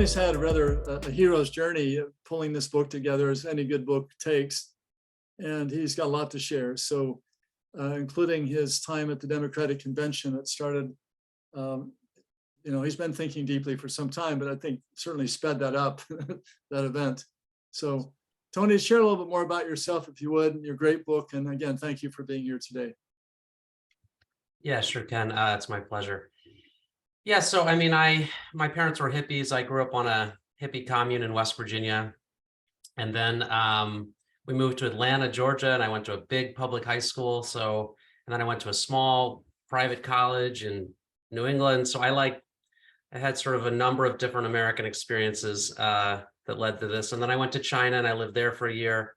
Tony's had a hero's journey pulling this book together, as any good book takes, and he's got a lot to share. So, including his time at the Democratic Convention that started, he's been thinking deeply for some time, but I think certainly sped that up, that event. So, Tony, share a little bit more about yourself, if you would, and your great book. And again, thank you for being here today. Yeah, sure, Ken. It's my pleasure. Yeah, so I mean, my parents were hippies. I grew up on a hippie commune in West Virginia. And then we moved to Atlanta, Georgia, and I went to a big public high school. And then I went to a small private college in New England. So I had sort of a number of different American experiences that led to this. And then I went to China and I lived there for a year.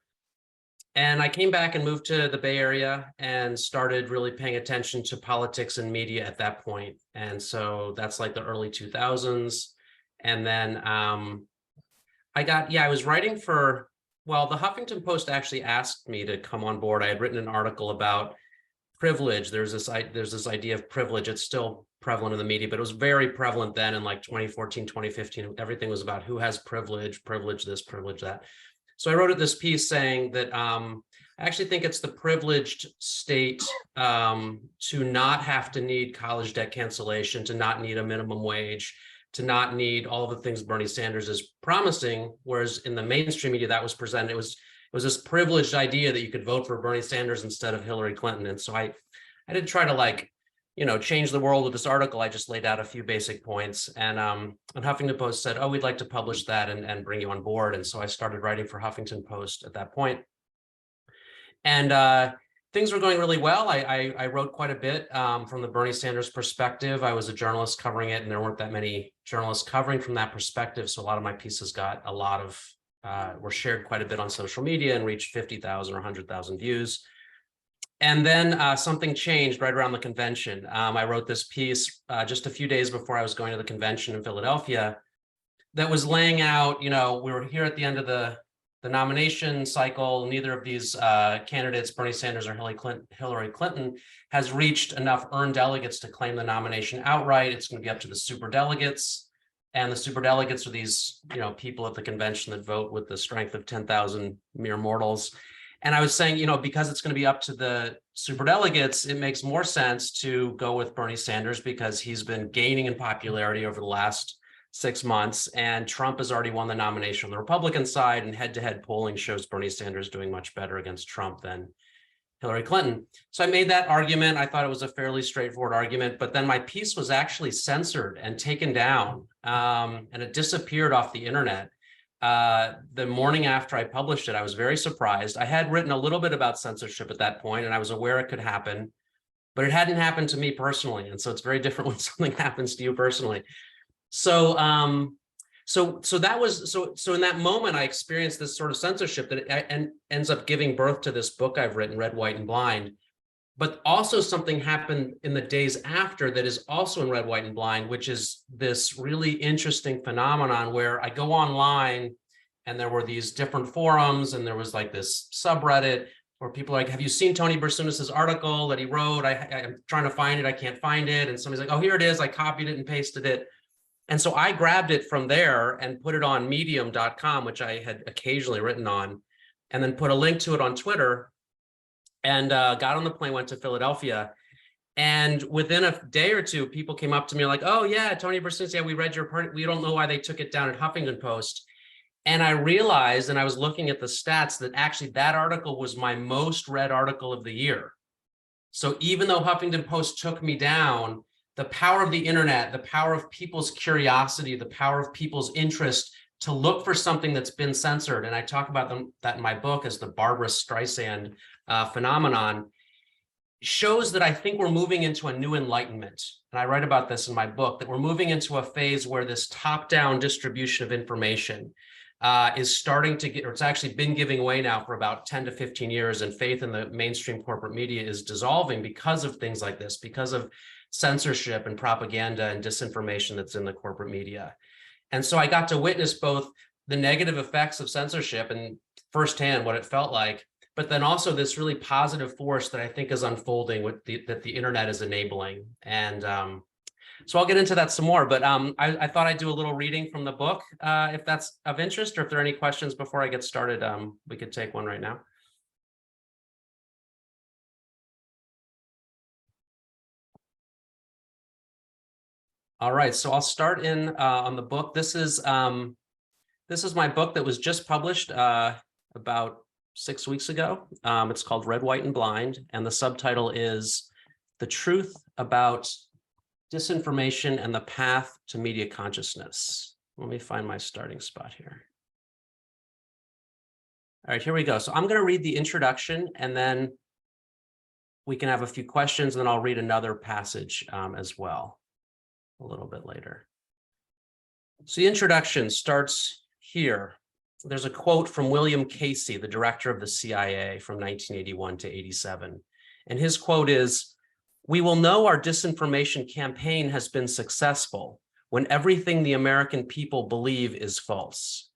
And I came back and moved to the Bay Area and started really paying attention to politics and media at that point. And so that's like the early 2000s. And then I was writing for, the Huffington Post actually asked me to come on board. I had written an article about privilege. There's this idea of privilege. It's still prevalent in the media, but it was very prevalent then in like 2014, 2015. Everything was about who has privilege this, privilege that. So I wrote this piece saying that I actually think it's the privileged state to not have to need college debt cancellation, to not need a minimum wage, to not need all the things Bernie Sanders is promising, whereas in the mainstream media that was presented, it was this privileged idea that you could vote for Bernie Sanders instead of Hillary Clinton. And so I didn't try to change the world with this article. I just laid out a few basic points, and Huffington Post said, "Oh, we'd like to publish that and bring you on board." And so I started writing for Huffington Post at that point. And things were going really well. I wrote quite a bit from the Bernie Sanders perspective. I was a journalist covering it, and there weren't that many journalists covering from that perspective. So a lot of my pieces got were shared quite a bit on social media and reached 50,000 or 100,000 views. And then something changed right around the convention. I wrote this piece just a few days before I was going to the convention in Philadelphia that was laying out, we were here at the end of the nomination cycle. Neither of these candidates, Bernie Sanders or Hillary Clinton, has reached enough earned delegates to claim the nomination outright. It's going to be up to the superdelegates. And the superdelegates are these, people at the convention that vote with the strength of 10,000 mere mortals. And I was saying, because it's going to be up to the superdelegates, it makes more sense to go with Bernie Sanders because he's been gaining in popularity over the last 6 months, and Trump has already won the nomination on the Republican side, and head-to-head polling shows Bernie Sanders doing much better against Trump than Hillary Clinton. So I made that argument. I thought it was a fairly straightforward argument, but then my piece was actually censored and taken down, and it disappeared off the internet. The morning after I published it, I was very surprised. I had written a little bit about censorship at that point, and I was aware it could happen, but it hadn't happened to me personally. And so it's very different when something happens to you personally. So that was, so in that moment, I experienced this sort of censorship that ends up giving birth to this book I've written, Red, White, and Blind. But also something happened in the days after that is also in Red, White, and Blind, which is this really interesting phenomenon where I go online and there were these different forums, and there was like this subreddit where people are like, have you seen Tony Brasunas' article that he wrote? I'm trying to find it. I can't find it. And somebody's like, oh, here it is. I copied it and pasted it. And so I grabbed it from there and put it on medium.com, which I had occasionally written on, and then put a link to it on Twitter, and got on the plane, went to Philadelphia. And within a day or two, people came up to me like, oh yeah, Tony Brasunas, yeah, we read your part. We don't know why they took it down at Huffington Post. And I realized, and I was looking at the stats, that actually that article was my most read article of the year. So even though Huffington Post took me down, the power of the internet, the power of people's curiosity, the power of people's interest to look for something that's been censored, and I talk about that in my book as the Barbra Streisand phenomenon, shows that I think we're moving into a new enlightenment. And I write about this in my book, that we're moving into a phase where this top-down distribution of information is starting to get, or it's actually been giving way now for about 10 to 15 years, and faith in the mainstream corporate media is dissolving because of things like this, because of censorship and propaganda and disinformation that's in the corporate media. And so I got to witness both the negative effects of censorship and firsthand what it felt like, but then also this really positive force that I think is unfolding with that the internet is enabling. And So I'll get into that some more, but I thought I'd do a little reading from the book, if that's of interest, or if there are any questions before I get started, we could take one right now. All right, so I'll start in on the book. This is my book that was just published about 6 weeks ago. It's called Red, White, and Blind, and the subtitle is The Truth About Disinformation and the Path to Media Consciousness. Let me find my starting spot here. All right, here we go. So I'm going to read the introduction, and then we can have a few questions, and then I'll read another passage as well a little bit later. So the introduction starts here. There's a quote from William Casey, the director of the CIA from 1981 to 87. And his quote is, "We will know our disinformation campaign has been successful when everything the American people believe is false."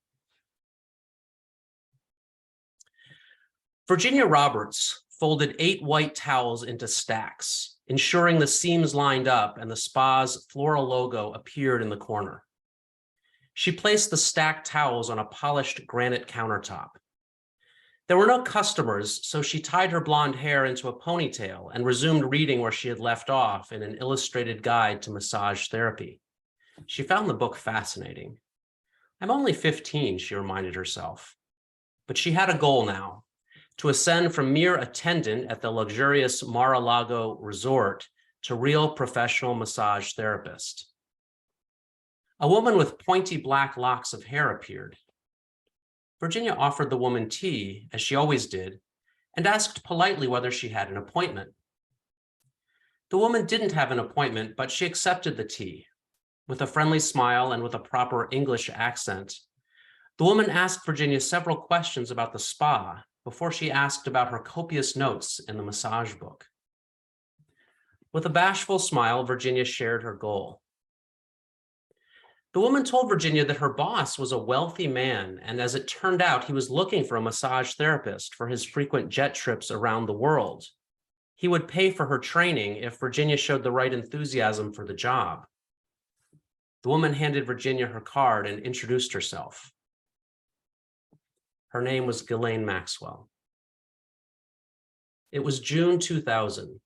Virginia Roberts folded 8 white towels into stacks, ensuring the seams lined up and the spa's floral logo appeared in the corner. She placed the stacked towels on a polished granite countertop. There were no customers, so she tied her blonde hair into a ponytail and resumed reading where she had left off in an illustrated guide to massage therapy. She found the book fascinating. "I'm only 15, she reminded herself. But she had a goal now, to ascend from mere attendant at the luxurious Mar-a-Lago resort to real professional massage therapist. A woman with pointy black locks of hair appeared. Virginia offered the woman tea, as she always did, and asked politely whether she had an appointment. The woman didn't have an appointment, but she accepted the tea. With a friendly smile and with a proper English accent, the woman asked Virginia several questions about the spa before she asked about her copious notes in the massage book. With a bashful smile, Virginia shared her goal. The woman told Virginia that her boss was a wealthy man, and as it turned out, he was looking for a massage therapist for his frequent jet trips around the world. He would pay for her training if Virginia showed the right enthusiasm for the job. The woman handed Virginia her card and introduced herself. Her name was Ghislaine Maxwell. It was June 2000,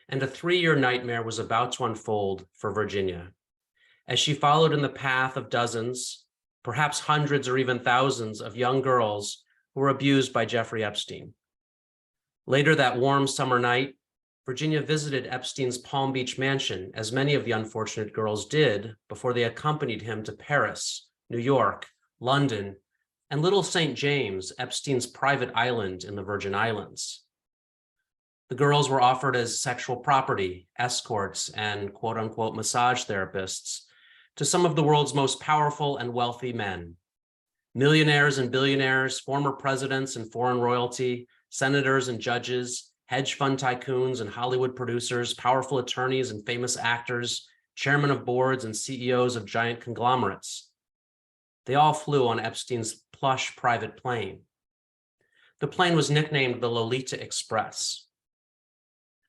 and a 3-year nightmare was about to unfold for Virginia, as she followed in the path of dozens, perhaps hundreds or even thousands of young girls who were abused by Jeffrey Epstein. Later that warm summer night, Virginia visited Epstein's Palm Beach mansion, as many of the unfortunate girls did before they accompanied him to Paris, New York, London, and Little St. James, Epstein's private island in the Virgin Islands. The girls were offered as sexual property, escorts, and quote-unquote massage therapists to some of the world's most powerful and wealthy men. Millionaires and billionaires, former presidents and foreign royalty, senators and judges, hedge fund tycoons and Hollywood producers, powerful attorneys and famous actors, chairmen of boards and CEOs of giant conglomerates. They all flew on Epstein's plush private plane. The plane was nicknamed the Lolita Express.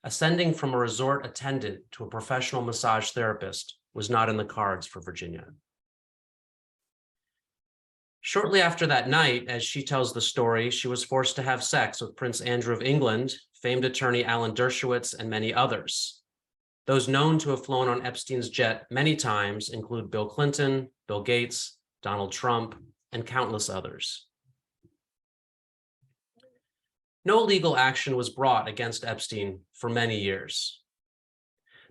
Ascending from a resort attendant to a professional massage therapist was not in the cards for Virginia. Shortly after that night, as she tells the story, she was forced to have sex with Prince Andrew of England, famed attorney Alan Dershowitz, and many others. Those known to have flown on Epstein's jet many times include Bill Clinton, Bill Gates, Donald Trump, and countless others. No legal action was brought against Epstein for many years.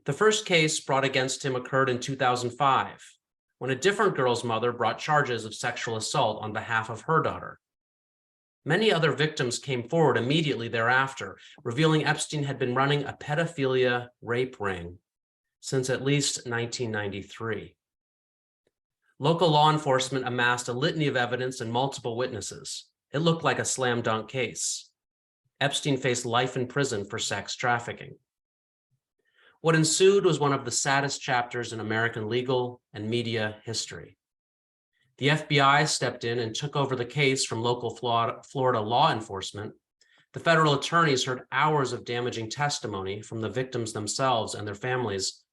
The first case brought against him occurred in 2005, when a different girl's mother brought charges of sexual assault on behalf of her daughter. Many other victims came forward immediately thereafter, revealing Epstein had been running a pedophilia rape ring since at least 1993. Local law enforcement amassed a litany of evidence and multiple witnesses. It looked like a slam dunk case. Epstein faced life in prison for sex trafficking. What ensued was one of the saddest chapters in American legal and media history. The FBI stepped in and took over the case from local Florida law enforcement. The federal attorneys heard hours of damaging testimony from the victims themselves and their families,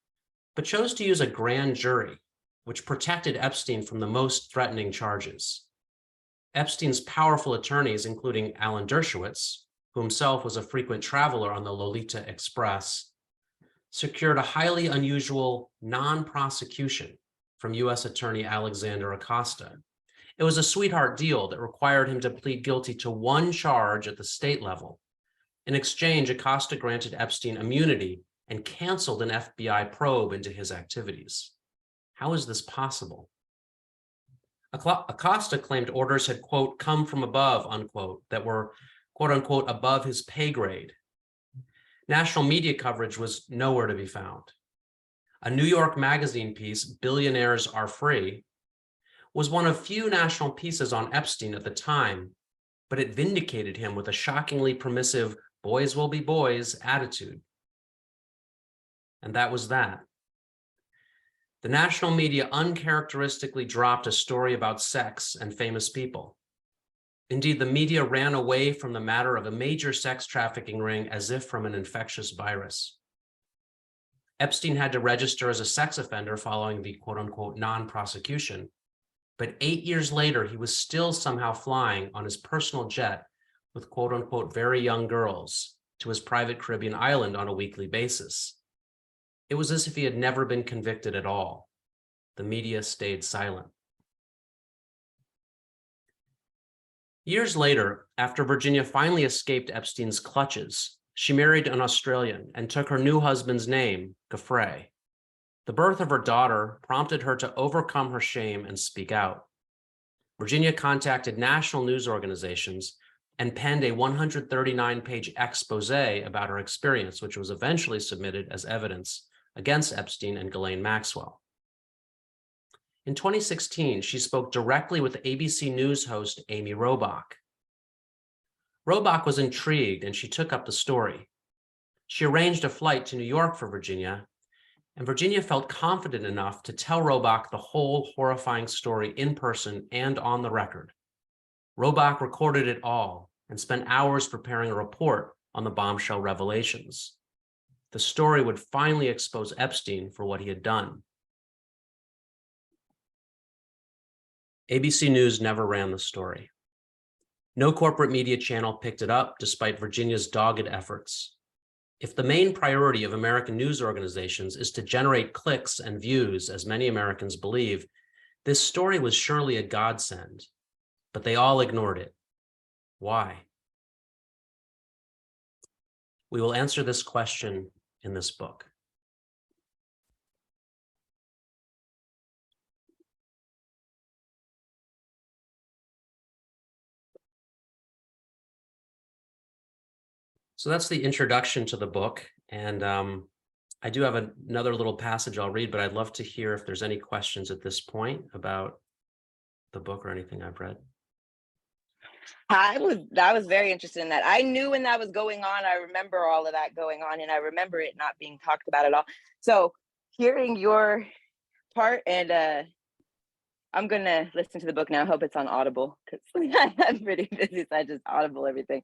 but chose to use a grand jury, which protected Epstein from the most threatening charges. Epstein's powerful attorneys, including Alan Dershowitz, who himself was a frequent traveler on the Lolita Express, secured a highly unusual non-prosecution from U.S. Attorney Alexander Acosta. It was a sweetheart deal that required him to plead guilty to one charge at the state level. In exchange, Acosta granted Epstein immunity and canceled an FBI probe into his activities. How is this possible? Acosta claimed orders had, quote, come from above, unquote, that were, quote unquote, above his pay grade. National media coverage was nowhere to be found. A New York Magazine piece, Billionaires Are Free, was one of few national pieces on Epstein at the time, but it vindicated him with a shockingly permissive boys will be boys attitude. And that was that. The national media uncharacteristically dropped a story about sex and famous people. Indeed, the media ran away from the matter of a major sex trafficking ring as if from an infectious virus. Epstein had to register as a sex offender following the quote-unquote non-prosecution, but 8 years later, he was still somehow flying on his personal jet with quote-unquote very young girls to his private Caribbean island on a weekly basis. It was as if he had never been convicted at all. The media stayed silent. Years later, after Virginia finally escaped Epstein's clutches, she married an Australian and took her new husband's name, Gaffrey. The birth of her daughter prompted her to overcome her shame and speak out. Virginia contacted national news organizations and penned a 139-page expose about her experience, which was eventually submitted as evidence against Epstein and Ghislaine Maxwell. In 2016, she spoke directly with ABC News host Amy Robach. Robach was intrigued and she took up the story. She arranged a flight to New York for Virginia, and Virginia felt confident enough to tell Robach the whole horrifying story in person and on the record. Robach recorded it all and spent hours preparing a report on the bombshell revelations. The story would finally expose Epstein for what he had done. ABC News never ran the story. No corporate media channel picked it up despite Virginia's dogged efforts. If the main priority of American news organizations is to generate clicks and views, as many Americans believe, this story was surely a godsend, but they all ignored it. Why? We will answer this question in this book. So that's the introduction to the book. And I do have another little passage I'll read, but I'd love to hear if there's any questions at this point about the book or anything I've read. I was very interested in that. I knew when that was going on. I remember all of that going on, and I remember it not being talked about at all. So hearing your part, and I'm gonna listen to the book now. I hope it's on Audible because I'm pretty busy, so I just Audible everything.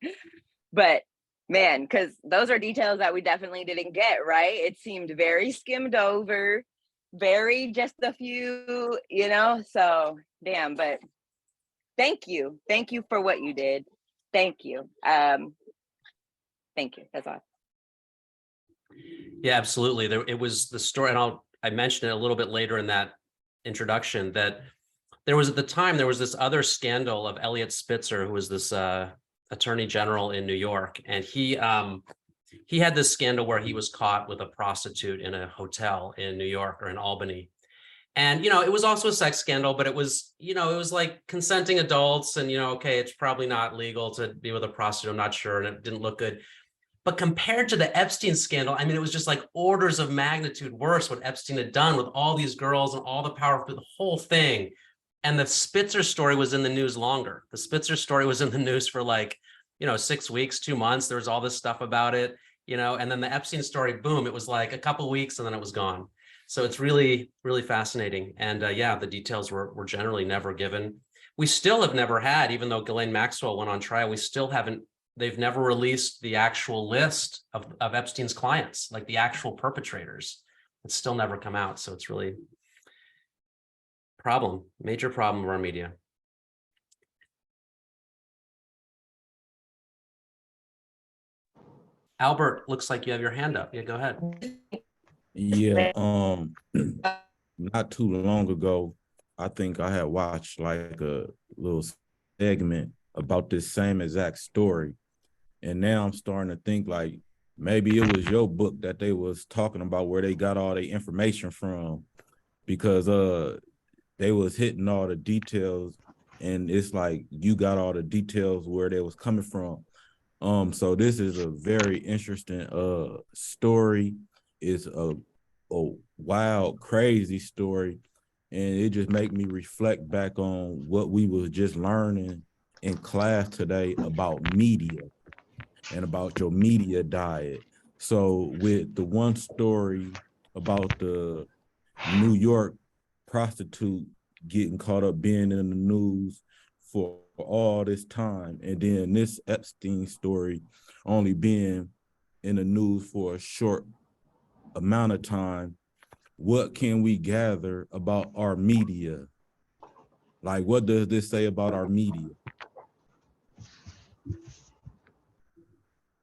But man, because those are details that we definitely didn't get, right? It seemed very skimmed over, very just a few, so damn. But thank you for what you did. Thank you. Thank you. That's all. Yeah, absolutely. It was the story, and I mentioned it a little bit later in that introduction, that there was, at the time, there was this other scandal of Eliot Spitzer, who was this attorney general in New York. And he had this scandal where he was caught with a prostitute in a hotel in New York or in Albany. And, it was also a sex scandal, but it was, it was like consenting adults and, okay, it's probably not legal to be with a prostitute, I'm not sure. And it didn't look good. But compared to the Epstein scandal, I mean, it was just like orders of magnitude worse what Epstein had done with all these girls and all the power for the whole thing. And the Spitzer story was in the news longer. The Spitzer story was in the news for 6 weeks, 2 months. There was all this stuff about it, and then the Epstein story, boom, it was like a couple of weeks and then it was gone. So it's really, really fascinating. And yeah, the details were generally never given. We still have never had, even though Ghislaine Maxwell went on trial, they've never released the actual list of Epstein's clients, like the actual perpetrators. It's still never come out. So it's really major problem of our media. Albert, looks like you have your hand up. Yeah, go ahead. Yeah, not too long ago, I think I had watched like a little segment about this same exact story. And now I'm starting to think like maybe it was your book that they was talking about where they got all the information from, because they was hitting all the details, and it's like you got all the details where they was coming from. So this is a very interesting story. It's a wild, crazy story, and it just make me reflect back on what we was just learning in class today about media and about your media diet. So with the one story about the New York prostitute getting caught up being in the news for all this time, and then this Epstein story only being in the news for a short amount of time, what can we gather about our media? Like, what does this say about our media?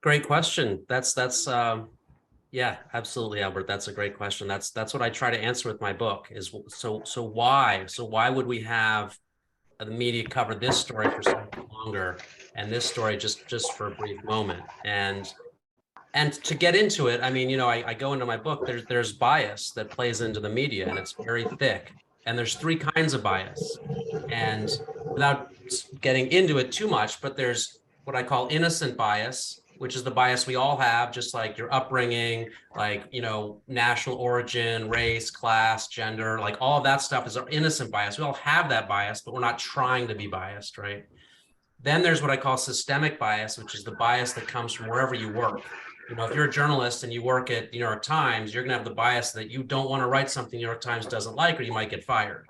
Great question. Yeah, absolutely, Albert. That's a great question. That's what I try to answer with my book is so why? So why would we have the media cover this story for so much longer and this story just for a brief moment? And to get into it, I mean, I go into my book, there's bias that plays into the media, and it's very thick. And there's three kinds of bias. And without getting into it too much, but there's what I call innocent bias, which is the bias we all have, just like your upbringing, like, national origin, race, class, gender, like all of that stuff is our innocent bias. We all have that bias, but we're not trying to be biased, right? Then there's what I call systemic bias, which is the bias that comes from wherever you work. If you're a journalist and you work at the New York Times, you're going to have the bias that you don't want to write something New York Times doesn't like, or you might get fired,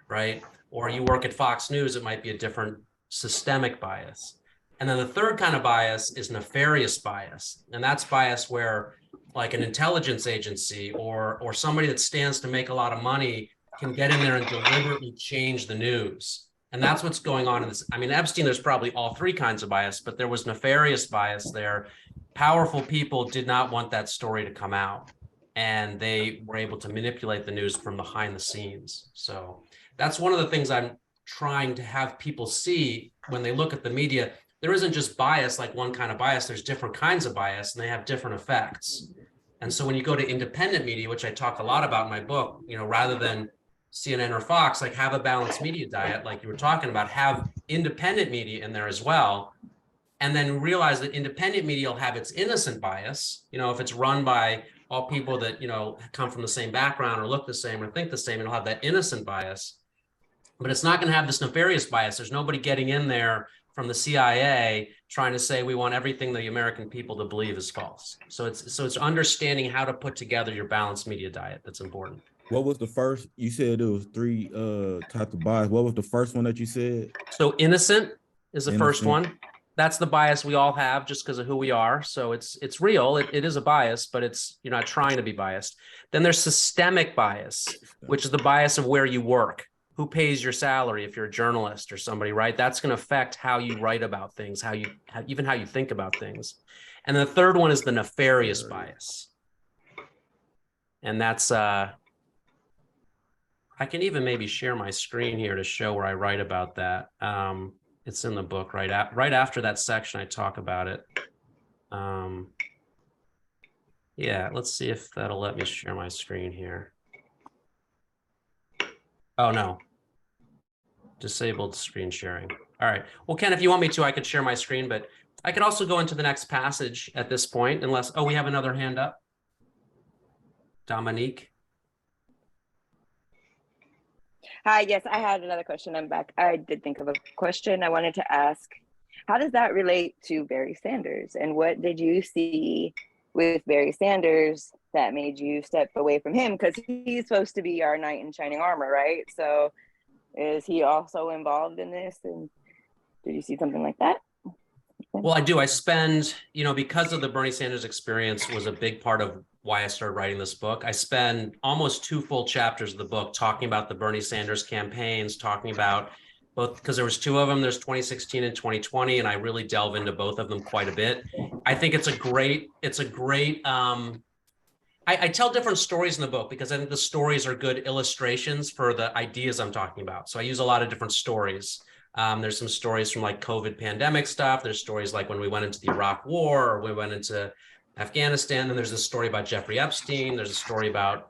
right? Or you work at Fox News, it might be a different systemic bias. And then the third kind of bias is nefarious bias. And that's bias where like an intelligence agency or somebody that stands to make a lot of money can get in there and deliberately change the news. And that's what's going on in this. I mean, Epstein, there's probably all three kinds of bias, but there was nefarious bias there. Powerful people did not want that story to come out, and they were able to manipulate the news from behind the scenes. So that's one of the things I'm trying to have people see when they look at the media. There isn't just bias, like one kind of bias. There's different kinds of bias, and they have different effects. And so when you go to independent media, which I talk a lot about in my book, rather than CNN or Fox, like have a balanced media diet, like you were talking about, have independent media in there as well. And then realize that independent media will have its innocent bias. If it's run by all people that, come from the same background or look the same or think the same, it'll have that innocent bias. But it's not going to have this nefarious bias. There's nobody getting in there from the CIA trying to say we want everything the American people to believe is false. So it's understanding how to put together your balanced media diet that's important. What was the first? You said there was three types of bias. What was the first one that you said? So innocent is the first Innocent. one. That's the bias we all have just because of who we are. So it's real. It is a bias, but you're not trying to be biased. Then there's systemic bias, which is the bias of where you work, who pays your salary if you're a journalist or somebody, right? That's going to affect how you write about things, even how you think about things. And the third one is the nefarious bias. And that's I can even maybe share my screen here to show where I write about that. It's in the book right after that section. I talk about it. Yeah, let's see if that'll let me share my screen here. Oh no, disabled screen sharing. All right. Well, Ken, if you want me to, I could share my screen, but I could also go into the next passage at this point, unless, oh, we have another hand up. Dominique. Hi, yes, I had another question. I'm back. I did think of a question I wanted to ask. How does that relate to Barry Sanders? And what did you see with Barry Sanders that made you step away from him? Because he's supposed to be our knight in shining armor, right? So is he also involved in this? And did you see something like that? Well, I do. I spend, because of the Bernie Sanders experience was a big part of why I started writing this book. I spend almost 2 full chapters of the book talking about the Bernie Sanders campaigns, talking about both, because there was 2 of them, there's 2016 and 2020, and I really delve into both of them quite a bit. I think it's a great, I tell different stories in the book because I think the stories are good illustrations for the ideas I'm talking about. So I use a lot of different stories. There's some stories from like COVID pandemic stuff. There's stories like when we went into the Iraq War, or we went into Afghanistan. Then there's a story about Jeffrey Epstein. There's a story about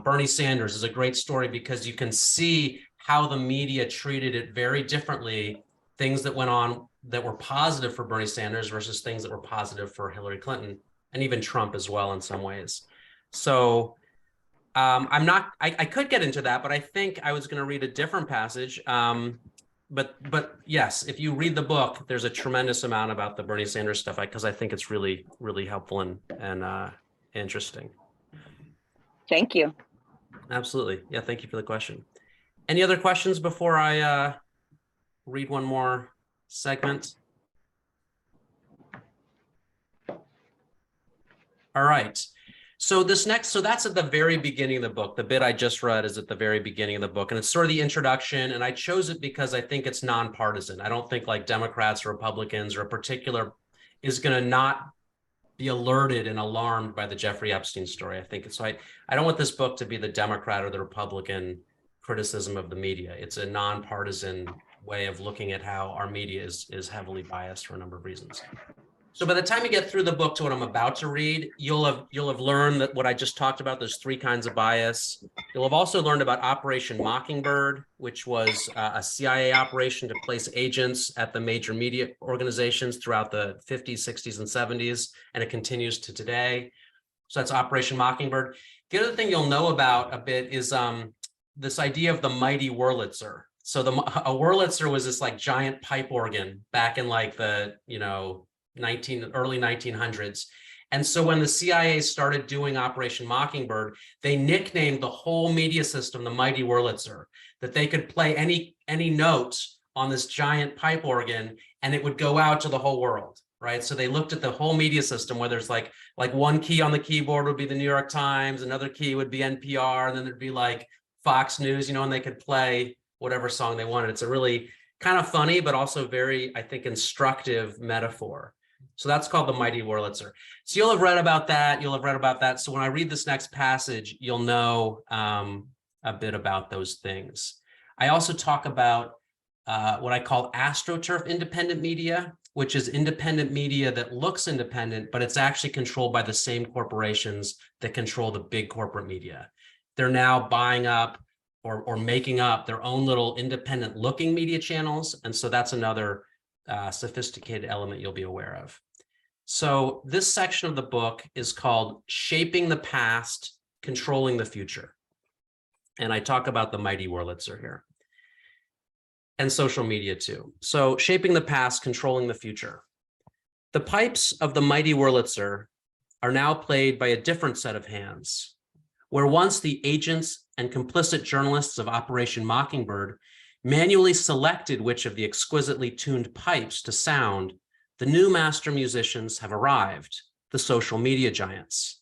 Bernie Sanders. Is a great story because you can see how the media treated it very differently. Things that went on that were positive for Bernie Sanders versus things that were positive for Hillary Clinton, and even Trump as well in some ways. So I could get into that, but I think I was going to read a different passage. But yes, if you read the book, there's a tremendous amount about the Bernie Sanders stuff because I think it's really, really helpful and interesting. Thank you. Absolutely. Yeah, thank you for the question. Any other questions before I read one more segment? All right. So that's at the very beginning of the book. The bit I just read is at the very beginning of the book, and it's sort of the introduction. And I chose it because I think it's nonpartisan. I don't think like Democrats or Republicans or a particular is going to not be alerted and alarmed by the Jeffrey Epstein story. I think it's so I don't want this book to be the Democrat or the Republican criticism of the media. It's a nonpartisan way of looking at how our media is heavily biased for a number of reasons. So by the time you get through the book to what I'm about to read, you'll have learned that what I just talked about, there's 3 kinds of bias. You'll have also learned about Operation Mockingbird, which was a CIA operation to place agents at the major media organizations throughout the 50s, 60s, and 70s, and it continues to today. So that's Operation Mockingbird. The other thing you'll know about a bit is this idea of the mighty Wurlitzer. So a Wurlitzer was this like giant pipe organ back in like the, early 1900s. And so when the CIA started doing Operation Mockingbird, they nicknamed the whole media system the mighty Wurlitzer, that they could play any notes on this giant pipe organ and it would go out to the whole world, right? So they looked at the whole media system, where there's like one key on the keyboard would be the New York Times, another key would be NPR, and then there'd be like Fox News, and they could play whatever song they wanted. It's a really kind of funny, but also very, I think, instructive metaphor. So that's called the mighty Wurlitzer. So you'll have read about that. So when I read this next passage, you'll know a bit about those things. I also talk about what I call AstroTurf independent media, which is independent media that looks independent, but it's actually controlled by the same corporations that control the big corporate media. They're now buying up or making up their own little independent looking media channels. And so that's another sophisticated element you'll be aware of. So this section of the book is called Shaping the Past, Controlling the Future. And I talk about the mighty Wurlitzer here. And social media too. So shaping the past, controlling the future. The pipes of the mighty Wurlitzer are now played by a different set of hands. Where once the agents and complicit journalists of Operation Mockingbird manually selected which of the exquisitely tuned pipes to sound, the new master musicians have arrived, the social media giants.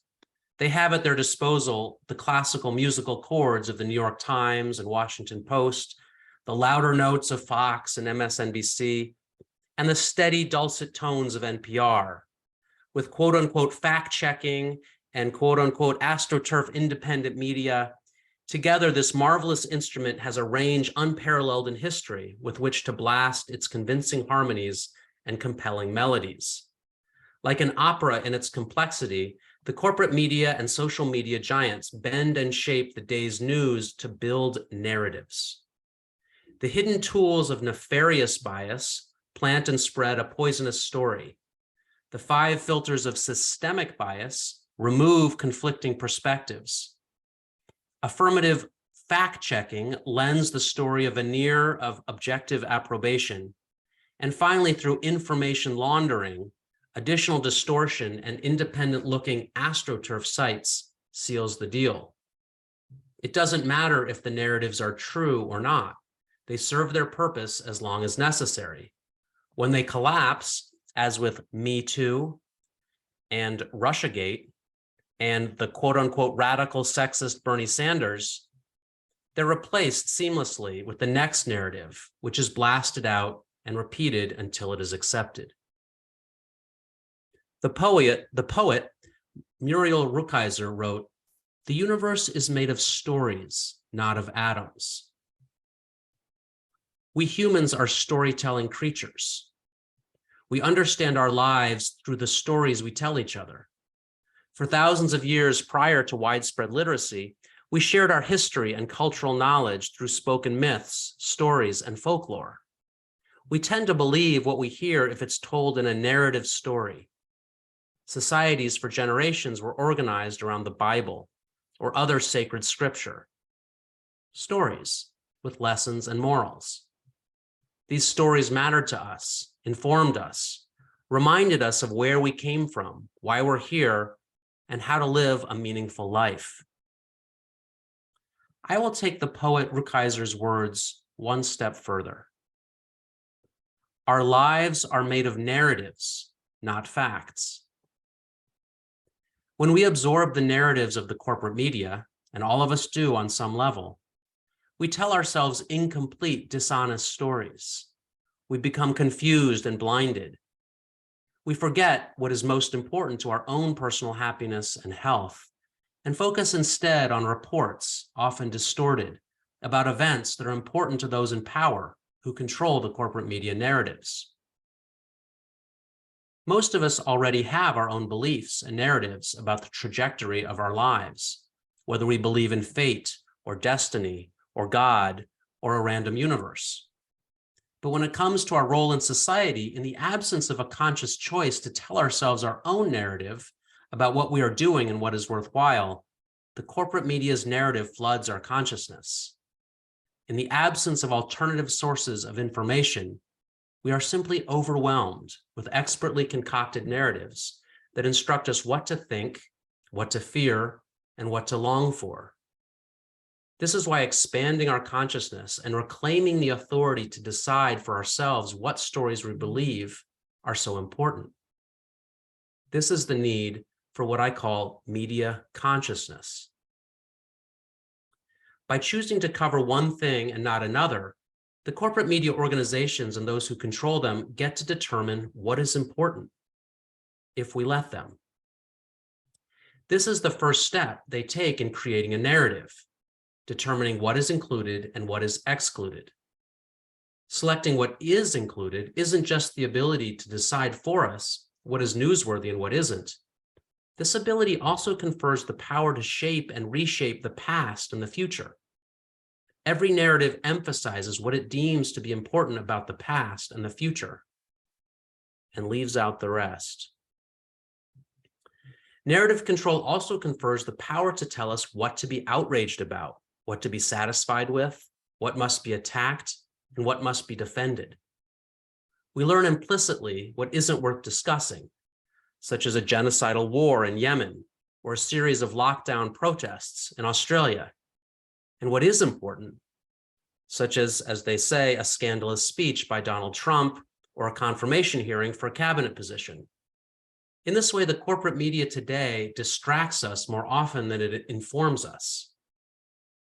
They have at their disposal the classical musical chords of the New York Times and Washington Post, the louder notes of Fox and MSNBC, and the steady dulcet tones of NPR, with quote unquote fact-checking and quote unquote AstroTurf independent media. Together, this marvelous instrument has a range unparalleled in history with which to blast its convincing harmonies and compelling melodies. Like an opera in its complexity, the corporate media and social media giants bend and shape the day's news to build narratives. The hidden tools of nefarious bias plant and spread a poisonous story. The 5 filters of systemic bias remove conflicting perspectives. Affirmative fact-checking lends the story a veneer of objective approbation. And finally, through information laundering, additional distortion and independent-looking AstroTurf sites seals the deal. It doesn't matter if the narratives are true or not. They serve their purpose as long as necessary. When they collapse, as with Me Too and Russiagate, and the quote unquote radical sexist Bernie Sanders, they're replaced seamlessly with the next narrative, which is blasted out and repeated until it is accepted. The poet Muriel Rukeyser wrote, "The universe is made of stories, not of atoms." We humans are storytelling creatures. We understand our lives through the stories we tell each other. For thousands of years prior to widespread literacy, we shared our history and cultural knowledge through spoken myths, stories, and folklore. We tend to believe what we hear if it's told in a narrative story. Societies for generations were organized around the Bible or other sacred scripture. Stories with lessons and morals. These stories mattered to us, informed us, reminded us of where we came from, why we're here, and how to live a meaningful life. I will take the poet Rukeyser's words one step further. Our lives are made of narratives, not facts. When we absorb the narratives of the corporate media, and all of us do on some level, we tell ourselves incomplete, dishonest stories. We become confused and blinded. We forget what is most important to our own personal happiness and health, and focus instead on reports, often distorted, about events that are important to those in power who control the corporate media narratives. Most of us already have our own beliefs and narratives about the trajectory of our lives, whether we believe in fate or destiny or God or a random universe. But when it comes to our role in society, in the absence of a conscious choice to tell ourselves our own narrative about what we are doing and what is worthwhile, the corporate media's narrative floods our consciousness. In the absence of alternative sources of information, we are simply overwhelmed with expertly concocted narratives that instruct us what to think, what to fear, and what to long for. This is why expanding our consciousness and reclaiming the authority to decide for ourselves what stories we believe are so important. This is the need for what I call media consciousness. By choosing to cover one thing and not another, the corporate media organizations and those who control them get to determine what is important, if we let them. This is the first step they take in creating a narrative, determining what is included and what is excluded. Selecting what is included isn't just the ability to decide for us what is newsworthy and what isn't. This ability also confers the power to shape and reshape the past and the future. Every narrative emphasizes what it deems to be important about the past and the future, and leaves out the rest. Narrative control also confers the power to tell us what to be outraged about, what to be satisfied with, what must be attacked, and what must be defended. We learn implicitly what isn't worth discussing, such as a genocidal war in Yemen or a series of lockdown protests in Australia, and what is important, such as they say, a scandalous speech by Donald Trump or a confirmation hearing for a cabinet position. In this way, the corporate media today distracts us more often than it informs us.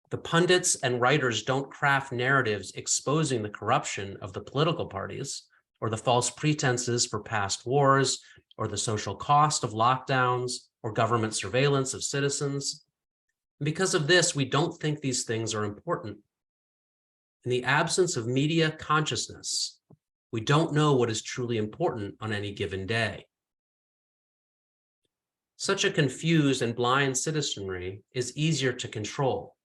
The pundits and writers don't craft narratives exposing the corruption of the political parties or the false pretenses for past wars or the social cost of lockdowns or government surveillance of citizens. And because of this, we don't think these things are important. In the absence of media consciousness, we don't know what is truly important on any given day. Such a confused and blind citizenry is easier to control.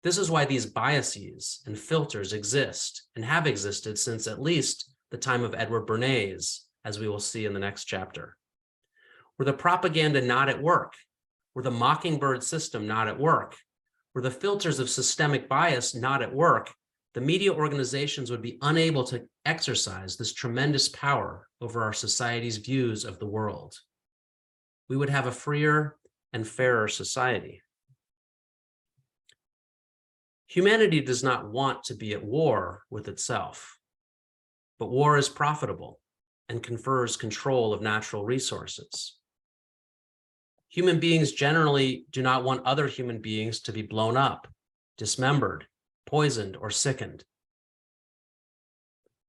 This is why these biases and filters exist and have existed since at least the time of Edward Bernays, as we will see in the next chapter. Were the propaganda not at work? Were the mockingbird system not at work? Were the filters of systemic bias not at work? The media organizations would be unable to exercise this tremendous power over our society's views of the world. We would have a freer and fairer society. Humanity does not want to be at war with itself, but war is profitable and confers control of natural resources. Human beings generally do not want other human beings to be blown up, dismembered, poisoned, or sickened.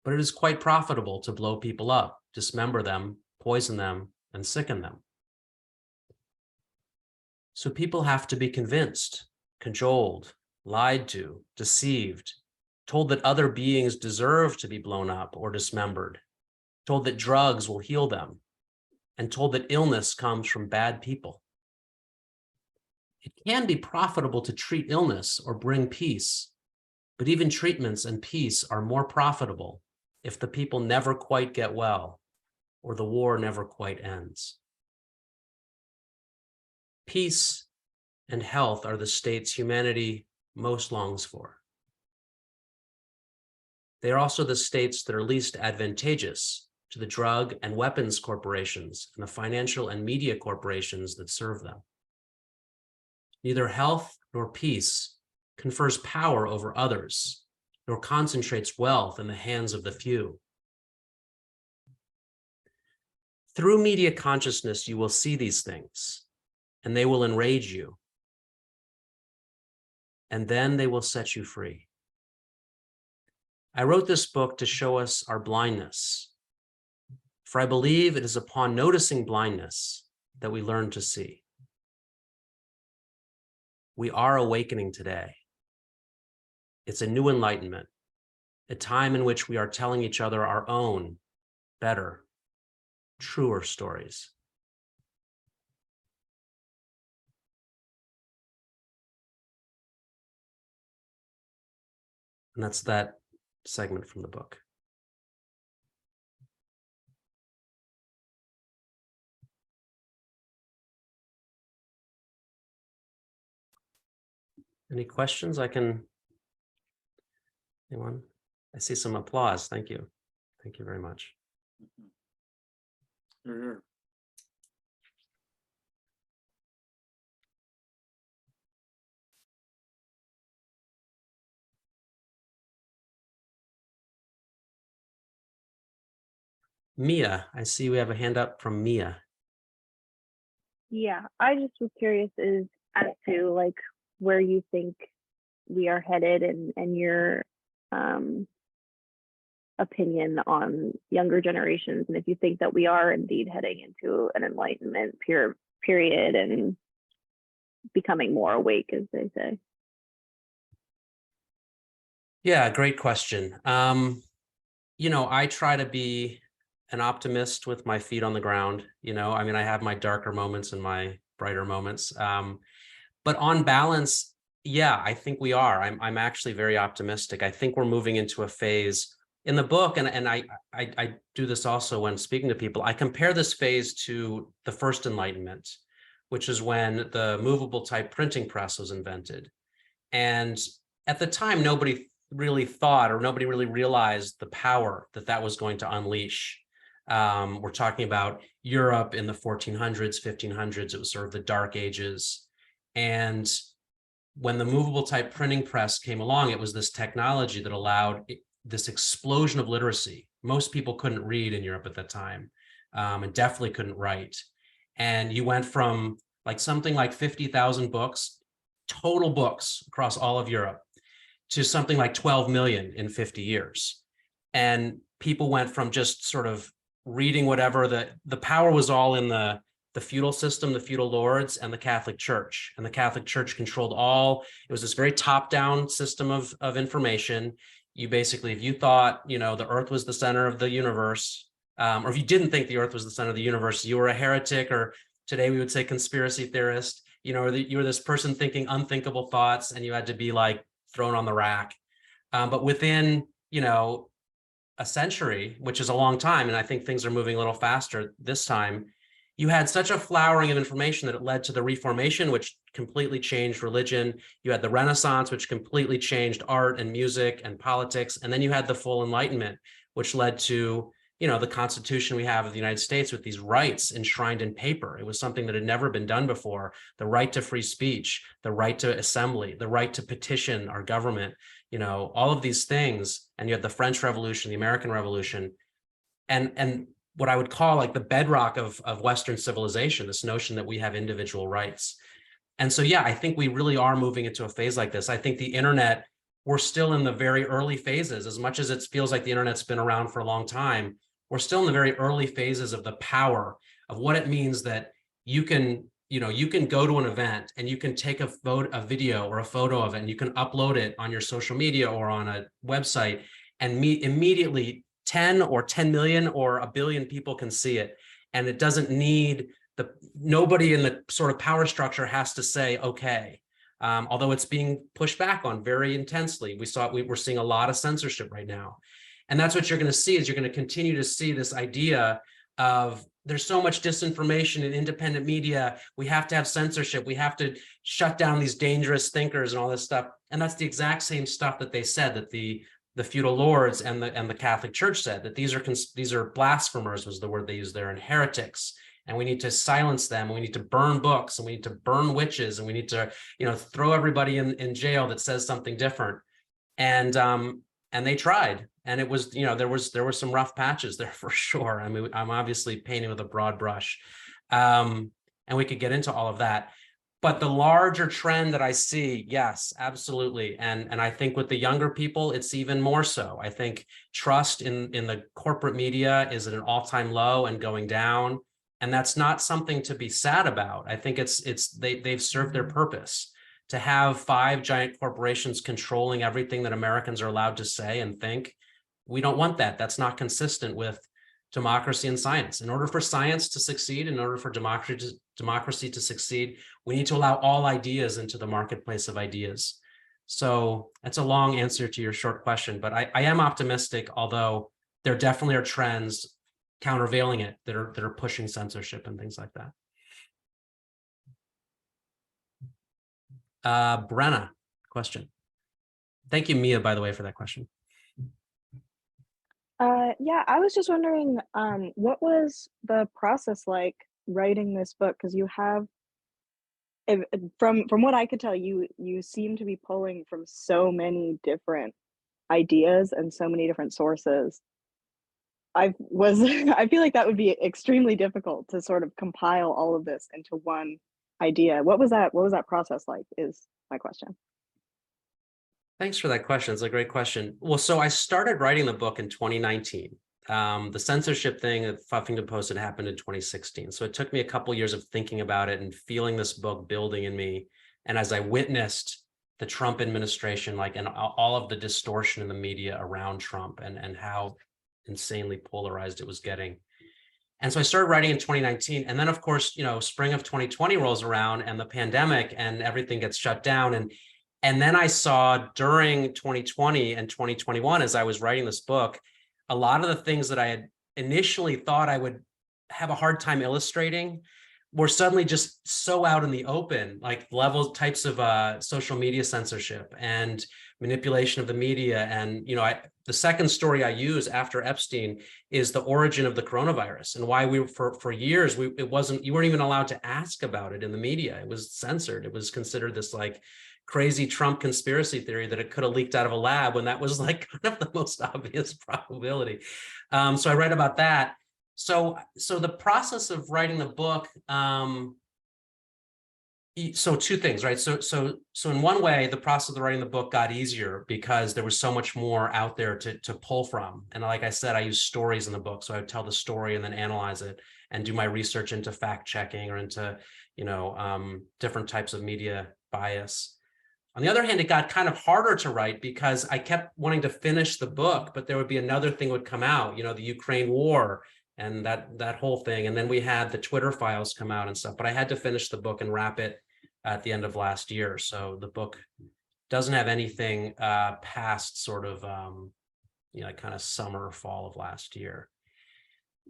But it is quite profitable to blow people up, dismember them, poison them, and sicken them. So people have to be convinced, cajoled, lied to, deceived, told that other beings deserve to be blown up or dismembered, told that drugs will heal them, and told that illness comes from bad people. It can be profitable to treat illness or bring peace, but even treatments and peace are more profitable if the people never quite get well or the war never quite ends. Peace and health are the states humanity most longs for. They are also the states that are least advantageous to the drug and weapons corporations and the financial and media corporations that serve them. Neither health nor peace confers power over others, nor concentrates wealth in the hands of the few. Through media consciousness, you will see these things, and they will enrage you. And then they will set you free. I wrote this book to show us our blindness, for I believe it is upon noticing blindness that we learn to see. We are awakening today. It's a new enlightenment, a time in which we are telling each other our own, better, truer stories. And that's that segment from the book. Any questions? Anyone? I see some applause. Thank you. Thank you very much. Here, here. Mia, I see we have a hand up from Mia. Yeah, I just was curious as to like where you think we are headed and your opinion on younger generations, and if you think that we are indeed heading into an enlightenment period and becoming more awake, as they say. Yeah, great question. I try to be an optimist with my feet on the ground. I mean, I have my darker moments and my brighter moments. But on balance, yeah, I think we are. I'm actually very optimistic. I think we're moving into a phase in the book, and I do this also when speaking to people. I compare this phase to the first Enlightenment, which is when the movable type printing press was invented. And at the time, nobody really thought, or nobody really realized the power that was going to unleash. We're talking about Europe in the 1400s, 1500s. It was sort of the Dark Ages. And when the movable type printing press came along, it was this technology that allowed this explosion of literacy. Most people couldn't read in Europe at that time, and definitely couldn't write. And you went from something like 50,000 books, total books across all of Europe, to something like 12 million in 50 years. And people went from just sort of reading whatever, the power was all in the feudal system, the feudal lords, and the Catholic Church. And the Catholic Church controlled all. It was this very top-down system of information. You basically, if you thought, the earth was the center of the universe, or if you didn't think the earth was the center of the universe, you were a heretic, or today we would say conspiracy theorist, or you were this person thinking unthinkable thoughts, and you had to be thrown on the rack. But within, a century, which is a long time, and I think things are moving a little faster this time, you had such a flowering of information that it led to the Reformation, which completely changed religion. You had the Renaissance, which completely changed art and music and politics. And then you had the full Enlightenment, which led to, the Constitution we have of the United States with these rights enshrined in paper. It was something that had never been done before. The right to free speech, the right to assembly, the right to petition our government, all of these things. And you had the French Revolution, the American Revolution. And what I would call like the bedrock of Western civilization, this notion that we have individual rights. And so, yeah, I think we really are moving into a phase like this. I think the internet, we're still in the very early phases. As much as it feels like the internet's been around for a long time, we're still in the very early phases of the power of what it means that you can, you can go to an event and you can take a video or a photo of it, and you can upload it on your social media or on a website, and immediately 10 or 10 million or a billion people can see it. And it doesn't need nobody in the sort of power structure has to say, okay. Although it's being pushed back on very intensely. We're seeing a lot of censorship right now. And that's what you're going to see, is you're going to continue to see this idea of there's so much disinformation in independent media. We have to have censorship. We have to shut down these dangerous thinkers and all this stuff. And that's the exact same stuff that they said, that the feudal lords and the Catholic Church said, that these are blasphemers, was the word they used there, and heretics. And we need to silence them. And we need to burn books, and we need to burn witches, and we need to, throw everybody in jail that says something different. And they tried, and it was, there were some rough patches there for sure. I mean, I'm obviously painting with a broad brush, and we could get into all of that. But the larger trend that I see, yes, absolutely. And I think with the younger people, it's even more so. I think trust in the corporate media is at an all-time low and going down. And that's not something to be sad about. I think they've served their purpose. To have 5 giant corporations controlling everything that Americans are allowed to say and think, we don't want that. That's not consistent with democracy and science. In order for science to succeed, in order for democracy to succeed, we need to allow all ideas into the marketplace of ideas. So that's a long answer to your short question, but I am optimistic, although there definitely are trends countervailing it that are pushing censorship and things like that. Brenna, question. Thank you, Mia, by the way, for that question. Yeah, I was just wondering, what was the process like writing this book? Because you have, from what I could tell, you seem to be pulling from so many different ideas and so many different sources. I feel like that would be extremely difficult to sort of compile all of this into one idea. What was that process like, is my question. Thanks for that question. It's a great question. Well, so I started writing the book in 2019. The censorship thing at Huffington Post had happened in 2016. So it took me a couple years of thinking about it and feeling this book building in me. And as I witnessed the Trump administration, and all of the distortion in the media around Trump and how insanely polarized it was getting. And so I started writing in 2019. And then, of course, spring of 2020 rolls around and the pandemic and everything gets shut down. And then I saw during 2020 and 2021, as I was writing this book, a lot of the things that I had initially thought I would have a hard time illustrating were suddenly just so out in the open, like types of social media censorship and manipulation of the media. And, the second story I use after Epstein is the origin of the coronavirus, and why for years, you weren't even allowed to ask about it in the media. It was censored. It was considered this crazy Trump conspiracy theory that it could have leaked out of a lab, when that was kind of the most obvious probability. So I write about that. So the process of writing the book, so 2 things, right? So in one way, the process of writing the book got easier because there was so much more out there to pull from. And like I said, I use stories in the book. So I would tell the story and then analyze it and do my research into fact checking or into, different types of media bias. On the other hand, it got kind of harder to write because I kept wanting to finish the book, but there would be another thing would come out, the Ukraine war and that whole thing. And then we had the Twitter files come out and stuff, but I had to finish the book and wrap it at the end of last year. So the book doesn't have anything past sort of, kind of summer or fall of last year.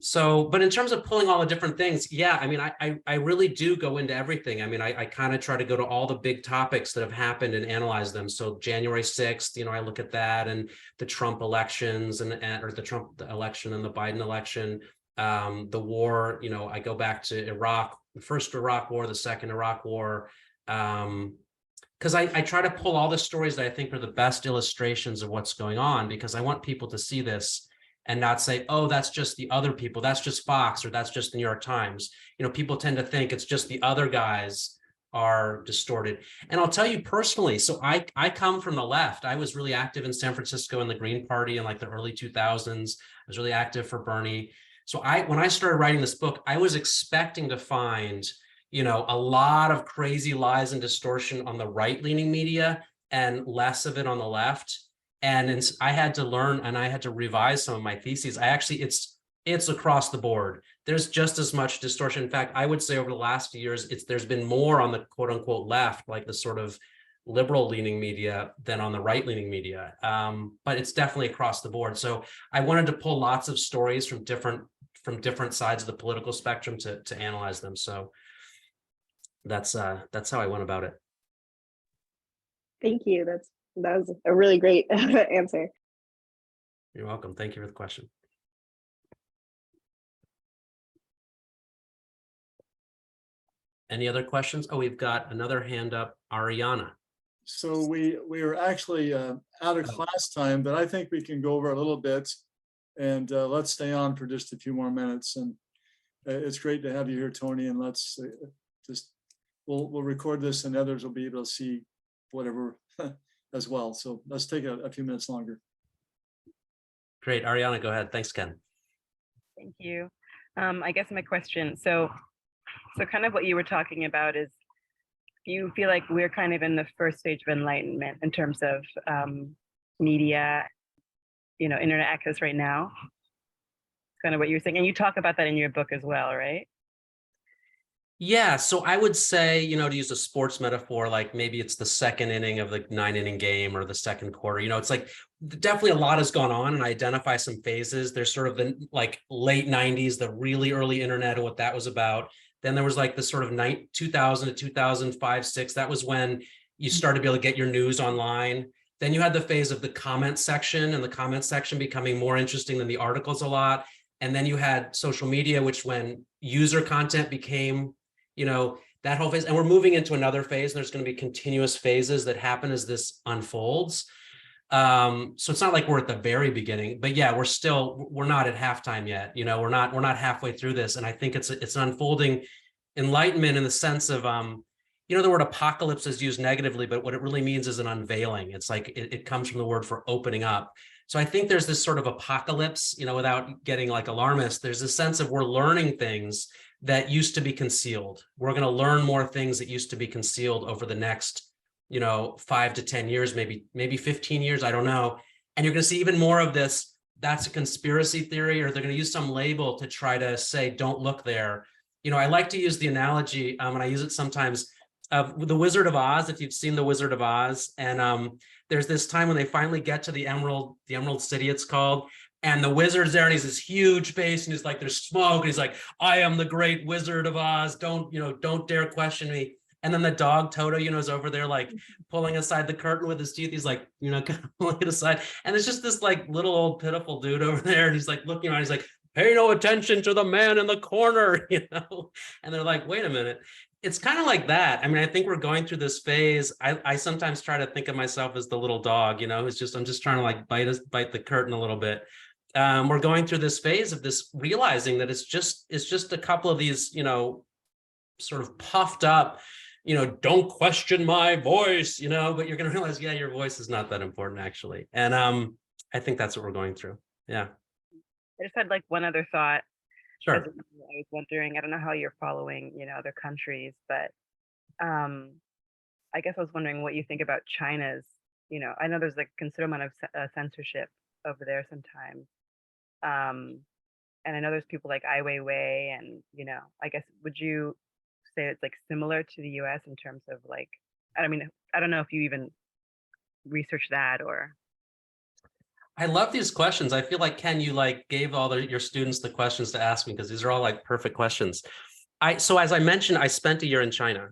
So, but in terms of pulling all the different things, yeah, I mean, I really do go into everything. I mean, I kind of try to go to all the big topics that have happened and analyze them. So January 6th, I look at that, and the Trump elections or the Trump election and the Biden election, the war, I go back to Iraq, the first Iraq war, the second Iraq war, because I try to pull all the stories that I think are the best illustrations of what's going on, because I want people to see this and not say, oh, that's just the other people, that's just Fox, or that's just the New York Times. You know, people tend to think it's just the other guys are distorted. And I'll tell you personally, so I come from the left. I was really active in San Francisco in the Green Party in like the early 2000s. I was really active for Bernie. So when I started writing this book, I was expecting to find, you know, a lot of crazy lies and distortion on the right-leaning media and less of it on the left. And I had to learn, and I had to revise some of my theses. It's across the board. There's just as much distortion. In fact, I would say over the last few years, there's been more on the quote unquote left, like the sort of liberal leaning media, than on the right leaning media. But it's definitely across the board. So I wanted to pull lots of stories from different sides of the political spectrum to analyze them. So that's how I went about it. Thank you. That was a really great answer. You're welcome. Thank you for the question. Any other questions? Oh, we've got another hand up, Ariana. So we are actually out of class time, but I think we can go over a little bit, and let's stay on for just a few more minutes. And it's great to have you here, Tony. And let's we'll record this, and others will be able to see whatever as well. So let's take a few minutes longer. Great, Ariana, go ahead. Thanks, Ken. Thank you. I guess my question, so kind of what you were talking about is, do you feel like we're kind of in the first stage of enlightenment in terms of media, you know, internet access right now? It's kind of what you're saying. And you talk about that in your book as well, right? Yeah, so I would say, you know, to use a sports metaphor, like maybe it's the second inning of the 9-inning game or the second quarter. You know, it's like definitely a lot has gone on, and I identify some phases. There's sort of the like late 90s, the really early internet and what that was about. Then there was like the sort of 2000 to 2005, 6. That was when you started to be able to get your news online. Then you had the phase of the comment section, and the comment section becoming more interesting than the articles a lot. And then you had social media, which when user content became, you know, that whole phase. And we're moving into another phase. There's going to be continuous phases that happen as this unfolds. So it's not like we're at the very beginning, but yeah, we're not at halftime yet. You know, we're not halfway through this. And I think it's an unfolding enlightenment in the sense of, you know, the word apocalypse is used negatively, but what it really means is an unveiling. It's like, it comes from the word for opening up. So I think there's this sort of apocalypse, you know, without getting like alarmist, there's a sense of we're learning things that used to be concealed. We're going to learn more things that used to be concealed over the next, you know, 5 to 10 years, maybe 15 years, I don't know. And you're going to see even more of this. That's a conspiracy theory, or they're going to use some label to try to say, don't look there. You know, I like to use the analogy, and I use it sometimes, of the Wizard of Oz, if you've seen the Wizard of Oz. And there's this time when they finally get to the Emerald City, it's called. And the wizard's there, and he's this huge face, and he's like, there's smoke, and he's like, I am the great Wizard of Oz. Don't dare question me. And then the dog Toto, you know, is over there like pulling aside the curtain with his teeth. He's like, you know, kind of pulling it aside. And it's just this like little old pitiful dude over there. And he's like looking around. He's like, pay no attention to the man in the corner, you know? And they're like, wait a minute. It's kind of like that. I mean, I think we're going through this phase. I sometimes try to think of myself as the little dog, you know, I'm just trying to like bite the curtain a little bit. We're going through this phase of this realizing that it's just a couple of these, you know, sort of puffed up, you know, don't question my voice, you know, but you're going to realize, yeah, your voice is not that important actually. And I think that's what we're going through. Yeah. I just had like one other thought. Sure. I was wondering, I don't know how you're following, you know, other countries, but I guess I was wondering what you think about China's, you know, I know there's like a considerable amount of censorship over there sometimes. And I know there's people like Ai Weiwei, and, you know, I guess, would you say it's like similar to the US in terms of like, I mean, I don't know if you even research that or. I love these questions. I feel like, Ken, you like gave all your students the questions to ask me, because these are all like perfect questions. So as I mentioned, I spent a year in China.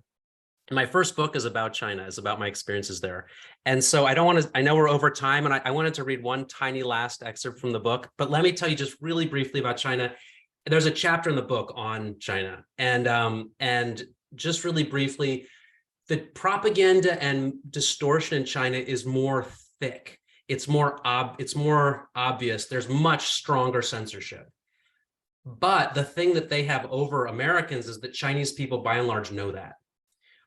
My first book is about China, is about my experiences there. And so I know we're over time, and I wanted to read one tiny last excerpt from the book, but let me tell you just really briefly about China. There's a chapter in the book on China, and just really briefly, the propaganda and distortion in China is more thick. it's more obvious. There's much stronger censorship. But the thing that they have over Americans is that Chinese people, by and large, know that.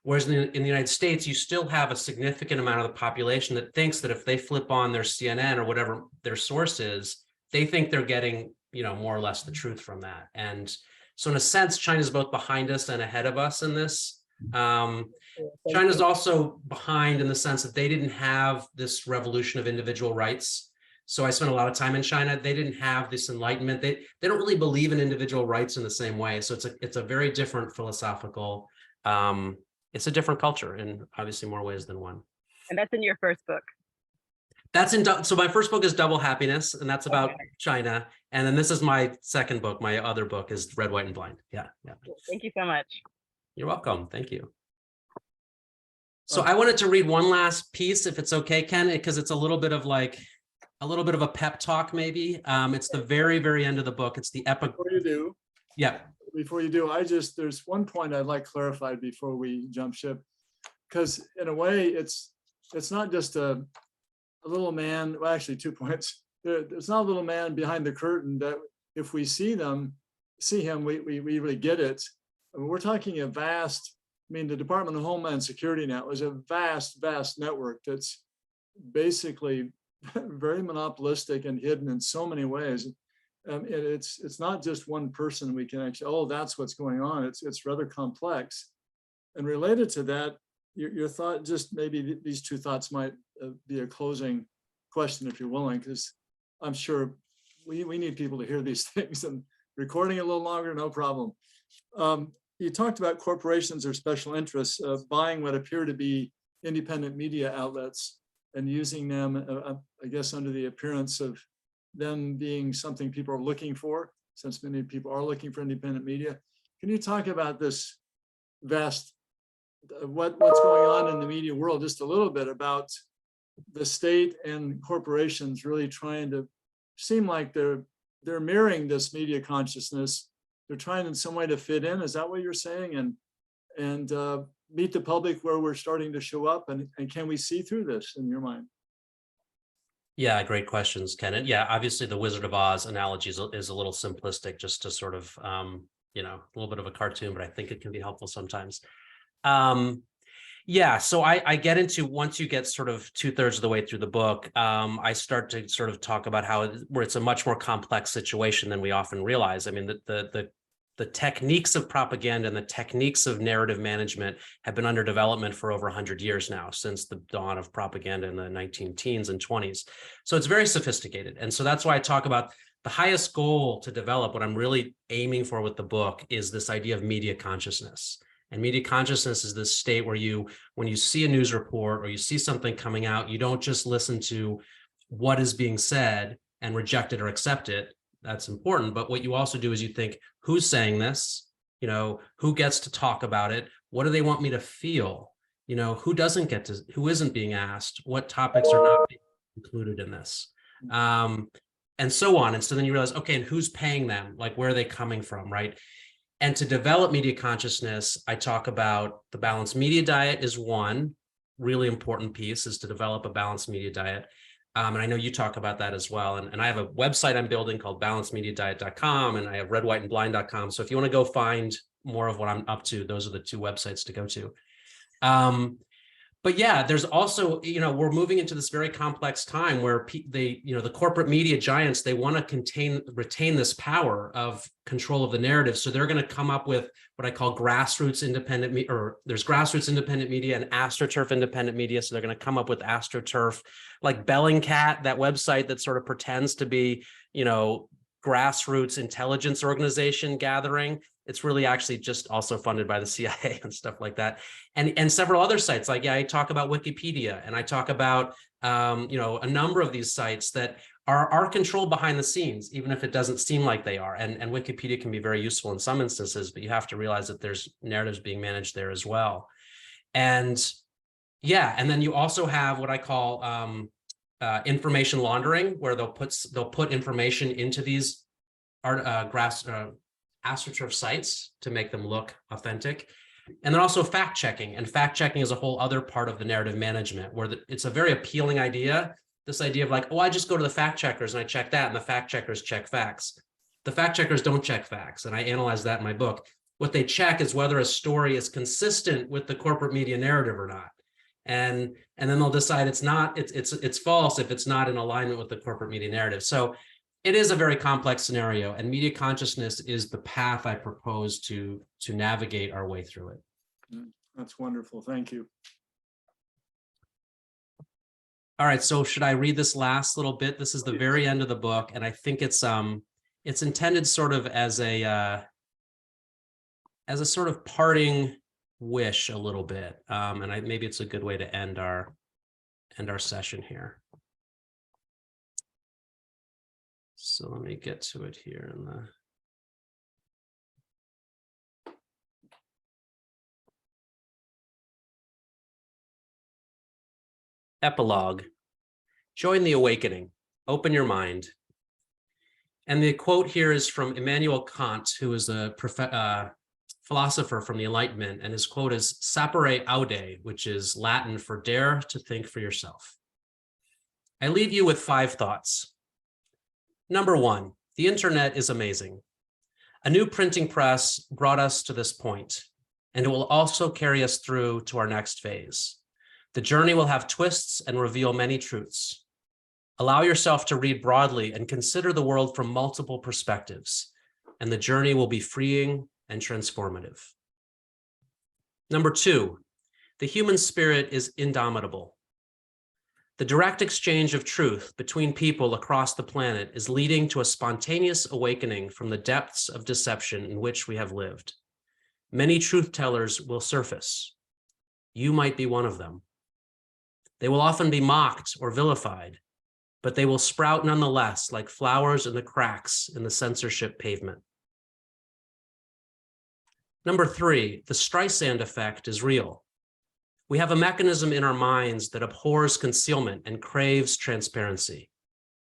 Whereas in the United States, you still have a significant amount of the population that thinks that if they flip on their CNN or whatever their source is, they think they're getting, more or less the truth from that. And so in a sense, China's both behind us and ahead of us in this. China's also behind in the sense that they didn't have this revolution of individual rights. So I spent a lot of time in China. They didn't have this enlightenment. They don't really believe in individual rights in the same way. So it's a very different philosophical, it's a different culture in obviously more ways than one. And that's in your first book. That's so my first book is Double Happiness, and that's about China. And then this is my second book. My other book is Red, White, and Blind. Yeah. Thank you so much. You're welcome. Thank you. So I wanted to read one last piece, if it's okay, Ken, because it's a little bit of a pep talk, maybe. It's the very, very end of the book. It's the epic. Before you do. Yeah. Before you do, there's one point I'd like clarified before we jump ship, because in a way it's not just a little man. Well, actually 2 points. There's not a little man behind the curtain that if we see him, we really get it. I mean, we're talking a vast, the Department of Homeland Security now is a vast network that's basically very monopolistic and hidden in so many ways. It's not just one person we can actually, oh, that's what's going on. It's rather complex. And related to that, your thought, just maybe these two thoughts might be a closing question, if you're willing, because I'm sure we need people to hear these things, and recording a little longer, no problem. You talked about corporations or special interests buying what appear to be independent media outlets and using them, I guess, under the appearance of them being something people are looking for, since many people are looking for independent media. Can you talk about this vast, what's going on in the media world, just a little bit about the state and corporations really trying to seem like they're mirroring this media consciousness. They're trying in some way to fit in. Is that what you're saying? And meet the public where we're starting to show up, and can we see through this in your mind? Yeah, great questions, Ken. And yeah, obviously the Wizard of Oz analogy is a little simplistic, just to sort of, a little bit of a cartoon, but I think it can be helpful sometimes. Yeah, so I get into, once you get sort of 2/3 of the way through the book, I start to sort of talk about where it's a much more complex situation than we often realize. I mean, the techniques of propaganda and the techniques of narrative management have been under development for over 100 years now, since the dawn of propaganda in the 19-teens and 20s. So it's very sophisticated. And so that's why I talk about the highest goal to develop, what I'm really aiming for with the book, is this idea of media consciousness. And media consciousness is this state where when you see a news report or you see something coming out, you don't just listen to what is being said and reject it or accept it. That's important. But what you also do is you think, who's saying this? Who gets to talk about it? What do they want me to feel? Who isn't being asked? What topics are not being included in this? And so on. And so then you realize, okay, and who's paying them? Like, where are they coming from, right? And to develop media consciousness, I talk about the balanced media diet is one really important piece, is to develop a balanced media diet. And I know you talk about that as well. And I have a website I'm building called balancedmediadiet.com, and I have redwhiteandblind.com. So if you want to go find more of what I'm up to, those are the two websites to go to. But yeah, there's also, we're moving into this very complex time where the corporate media giants, they want to retain this power of control of the narrative. So they're going to come up with what I call grassroots independent media, or there's grassroots independent media and AstroTurf independent media. So they're going to come up with AstroTurf, like Bellingcat, that website that sort of pretends to be, grassroots intelligence organization gathering. It's really actually just also funded by the CIA and stuff like that. And several other sites, like, I talk about Wikipedia, and I talk about, a number of these sites that are controlled behind the scenes, even if it doesn't seem like they are. And Wikipedia can be very useful in some instances, but you have to realize that there's narratives being managed there as well. And yeah, and then you also have what I call information laundering, where they'll put information into these AstroTurf sites to make them look authentic. And then also fact checking. And fact checking is a whole other part of the narrative management, where it's a very appealing idea, This idea of like, oh, I just go to the fact checkers and I check that, and the fact checkers check facts. The fact checkers don't check facts, and I analyze that in my book. What they check is whether a story is consistent with the corporate media narrative or not. And then they'll decide it's false if it's not in alignment with the corporate media narrative. So it is a very complex scenario, and media consciousness is the path I propose to navigate our way through it. That's wonderful. Thank you. All right, so should I read this last little bit? This is the very end of the book, and I think it's intended sort of as a sort of parting wish a little bit, and maybe it's a good way to end our session here. So let me get to it here in the epilogue. Join the awakening. Open your mind. And the quote here is from Immanuel Kant, who is a philosopher from the Enlightenment, and his quote is "Sapere aude," which is Latin for "dare to think for yourself." I leave you with 5 thoughts. Number 1, the internet is amazing. A new printing press brought us to this point, and it will also carry us through to our next phase. The journey will have twists and reveal many truths. Allow yourself to read broadly and consider the world from multiple perspectives, and the journey will be freeing and transformative. Number 2, the human spirit is indomitable. The direct exchange of truth between people across the planet is leading to a spontaneous awakening from the depths of deception in which we have lived. Many truth tellers will surface. You might be one of them. They will often be mocked or vilified, but they will sprout nonetheless like flowers in the cracks in the censorship pavement. Number 3, the Streisand effect is real. We have a mechanism in our minds that abhors concealment and craves transparency.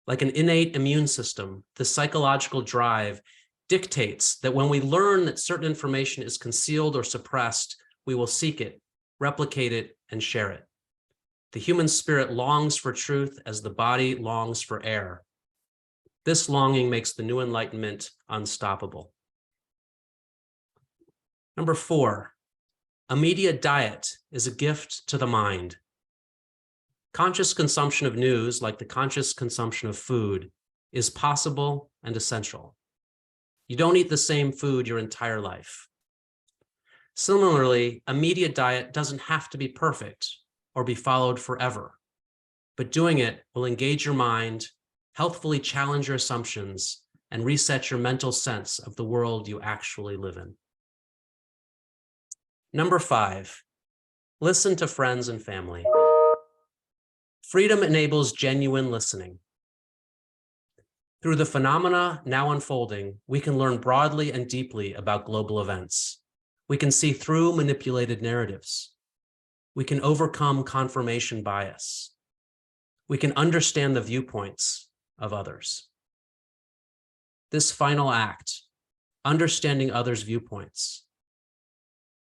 Like an innate immune system, the psychological drive dictates that when we learn that certain information is concealed or suppressed, we will seek it, replicate it, and share it. The human spirit longs for truth as the body longs for air. This longing makes the new enlightenment unstoppable. Number 4, a media diet is a gift to the mind. Conscious consumption of news, like the conscious consumption of food, is possible and essential. You don't eat the same food your entire life. Similarly, a media diet doesn't have to be perfect or be followed forever, but doing it will engage your mind, healthfully challenge your assumptions, and reset your mental sense of the world you actually live in. Number 5, listen to friends and family. Freedom enables genuine listening. Through the phenomena now unfolding, we can learn broadly and deeply about global events. We can see through manipulated narratives. We can overcome confirmation bias. We can understand the viewpoints of others. This final act, understanding others' viewpoints,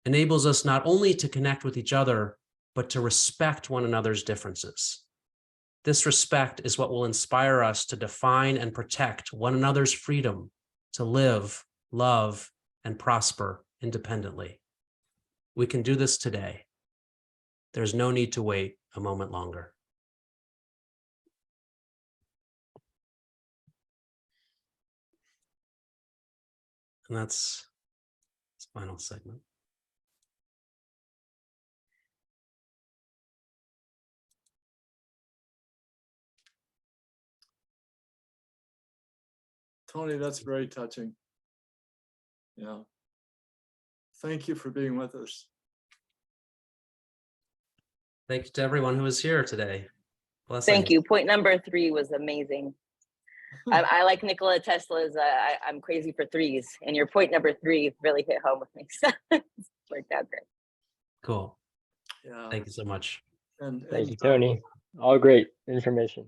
enables us not only to connect with each other, but to respect one another's differences. This respect is what will inspire us to define and protect one another's freedom to live, love, and prosper independently. We can do this today. There's no need to wait a moment longer. And that's this final segment. Tony, that's very touching. Yeah. Thank you for being with us. Thank you to everyone who was here today. Blessings. Thank you. Point number 3 was amazing. I like Nikola Tesla's, I'm crazy for threes. And your point number 3 really hit home with me. So it's worked out great. Cool. Yeah. Thank you so much. And Thank you, Tony. All great information.